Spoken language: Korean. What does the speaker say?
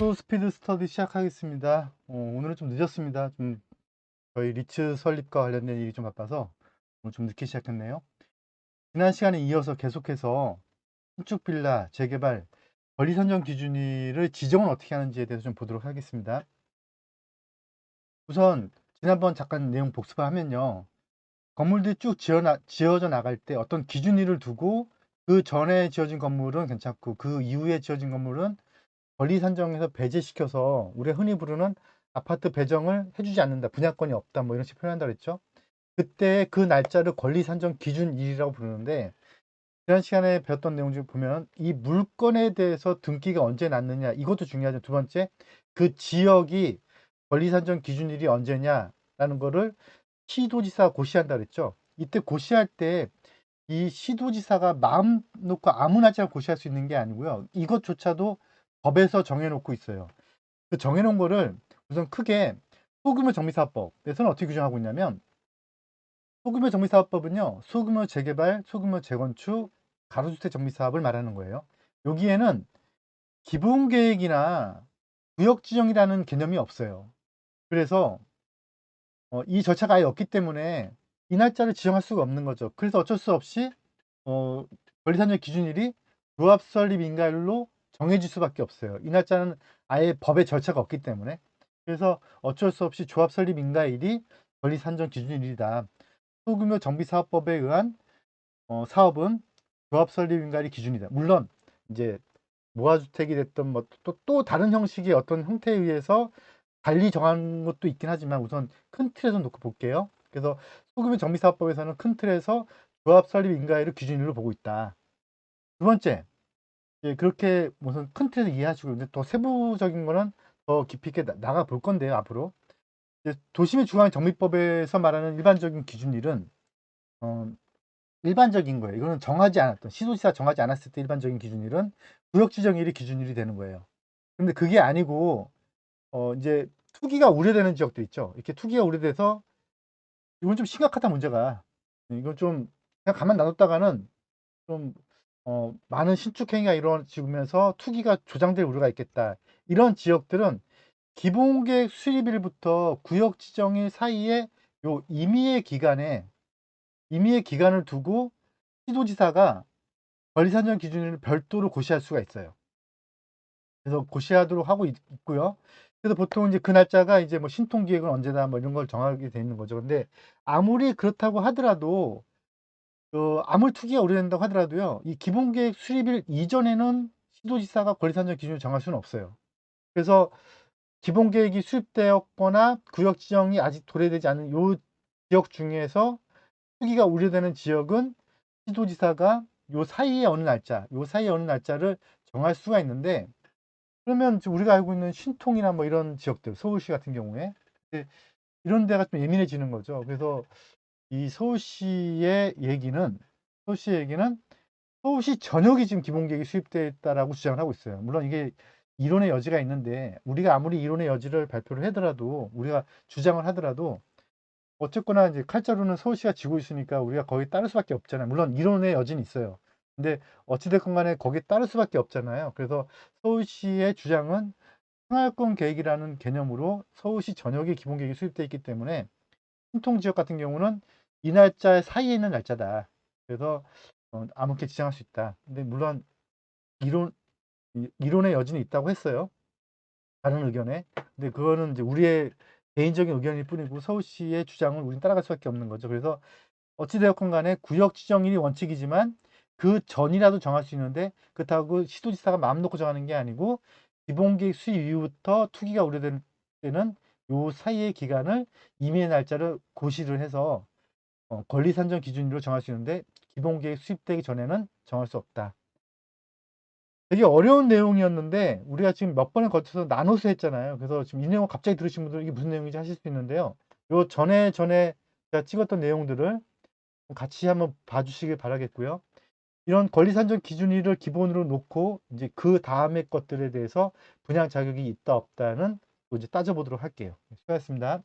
또 스피드 스터디 시작하겠습니다. 오늘은 좀 늦었습니다. 저희 리츠 설립과 관련된 일이 좀 바빠서 오늘 좀 늦게 시작했네요. 지난 시간에 이어서 계속해서 신축 빌라 재개발 권리 선정 기준일을 지정은 어떻게 하는지에 대해서 좀 보도록 하겠습니다. 우선 지난번 잠깐 내용 복습을 하면요. 건물들이 쭉 지어져 나갈 때 어떤 기준일을 두고 그 전에 지어진 건물은 괜찮고 그 이후에 지어진 건물은 권리 산정에서 배제시켜서 우리가 흔히 부르는 아파트 배정을 해주지 않는다, 분양권이 없다, 뭐 이런 식으로 표현한다 그랬죠. 그때 그 날짜를 권리 산정 기준일이라고 부르는데, 지난 시간에 배웠던 내용 중 보면 이 물건에 대해서 등기가 언제 났느냐, 이것도 중요하죠. 두 번째, 그 지역이 권리 산정 기준일이 언제냐라는 거를 시도지사가 고시한다 그랬죠. 이때 고시할 때 이 시도지사가 마음 놓고 아무 날짜나 고시할 수 있는 게 아니고요. 이것조차도 법에서 정해놓고 있어요. 그 정해놓은 거를 우선 크게 소규모 정비사업법에서는 어떻게 규정하고 있냐면, 소규모 정비사업법은요, 소규모 재개발, 소규모 재건축, 가로주택 정비사업을 말하는 거예요. 여기에는 기본계획이나 구역지정이라는 개념이 없어요. 그래서 이 절차가 아예 없기 때문에 이 날짜를 지정할 수가 없는 거죠. 그래서 어쩔 수 없이 권리산정 기준일이 조합 설립 인가일로 정해질 수밖에 없어요. 이 날짜는 아예 법의 절차가 없기 때문에. 그래서 어쩔 수 없이 조합 설립 인가일이 권리 산정 기준일이다. 소규모 정비사업법에 의한 사업은 조합 설립 인가일이 기준이다. 물론 이제 무화주택이 됐던 뭐 또 다른 형식의 어떤 형태에 의해서 달리 정한 것도 있긴 하지만 우선 큰 틀에서 놓고 볼게요. 그래서 소규모 정비사업법에서는 큰 틀에서 조합 설립 인가일을 기준일로 보고 있다. 두 번째, 그렇게 무슨 큰 틀에서 이해하시고, 근데 더 세부적인 거는 더 깊이 있게 나가 볼 건데요, 앞으로. 도심의 중앙 정비법에서 말하는 일반적인 기준일은 어, 일반적인 거예요. 이거는 정하지 않았던, 시도지사 정하지 않았을 때 일반적인 기준일은 구역지정일이 기준일이 되는 거예요. 근데 그게 아니고 이제 투기가 우려되는 지역들 있죠. 이렇게 투기가 우려돼서 이건 좀 심각하다, 문제가. 이건 좀 그냥 가만 놔뒀다가는 좀 많은 신축 행위가 이루어지면서 투기가 조장될 우려가 있겠다. 이런 지역들은 기본계획 수립일부터 구역 지정일 사이에 요 임의의 기간을 두고 시도지사가 권리산정 기준일을 별도로 고시할 수가 있어요. 그래서 고시하도록 하고 있고요. 그래서 보통 이제 그 날짜가 이제 뭐 신통기획은 언제다 뭐 이런 걸 정하게 돼 있는 거죠. 근데 아무리 그렇다고 하더라도 아무리 투기가 우려된다고 하더라도요, 이 기본계획 수립일 이전에는 시도지사가 권리산정 기준을 정할 수는 없어요. 그래서 기본계획이 수립되었거나 구역 지정이 아직 도래되지 않은 요 지역 중에서 투기가 우려되는 지역은 시도지사가 요 사이에 어느 날짜를 정할 수가 있는데, 그러면 지금 우리가 알고 있는 신통이나 뭐 이런 지역들, 서울시 같은 경우에 이런 데가 좀 예민해지는 거죠. 그래서 이 서울시의 얘기는 서울시 전역이 지금 기본계획이 수립되어 있다라고 주장을 하고 있어요. 물론 이게 이론의 여지가 있는데, 우리가 아무리 이론의 여지를 발표를 하더라도, 우리가 주장을 하더라도 어쨌거나 이제 칼자루는 서울시가 쥐고 있으니까 우리가 거기에 따를 수밖에 없잖아요. 물론 이론의 여지는 있어요. 근데 어찌됐건 간에 거기에 따를 수밖에 없잖아요. 그래서 서울시의 주장은 생활권 계획이라는 개념으로 서울시 전역에 기본계획이 수립되어 있기 때문에 신통지역 같은 경우는 이 날짜 사이에 있는 날짜다. 그래서 아무렇게 지정할 수 있다. 근데 물론 이론, 이론의 여지는 있다고 했어요. 다른 의견에. 근데 그거는 이제 우리의 개인적인 의견일 뿐이고 서울시의 주장을 우리는 따라갈 수밖에 없는 거죠. 그래서 어찌되었건 간에 구역 지정일이 원칙이지만 그 전이라도 정할 수 있는데, 그렇다고 시도지사가 마음 놓고 정하는 게 아니고 기본계획 수립 이후부터 투기가 우려될 때는 요 사이의 기간을 임의의 날짜를 고시를 해서 권리 산정 기준으로 정할 수 있는데 기본계획 수립되기 전에는 정할 수 없다. 되게 어려운 내용이었는데 우리가 지금 몇 번에 걸쳐서 나눠서 했잖아요. 그래서 지금 이 내용을 갑자기 들으신 분들은 이게 무슨 내용인지 하실 수 있는데요. 요 전에 제가 찍었던 내용들을 같이 한번 봐주시길 바라겠고요. 이런 권리 산정 기준일을 기본으로 놓고 이제 그 다음의 것들에 대해서 분양 자격이 있다 없다는 또 이제 따져보도록 할게요. 수고하셨습니다.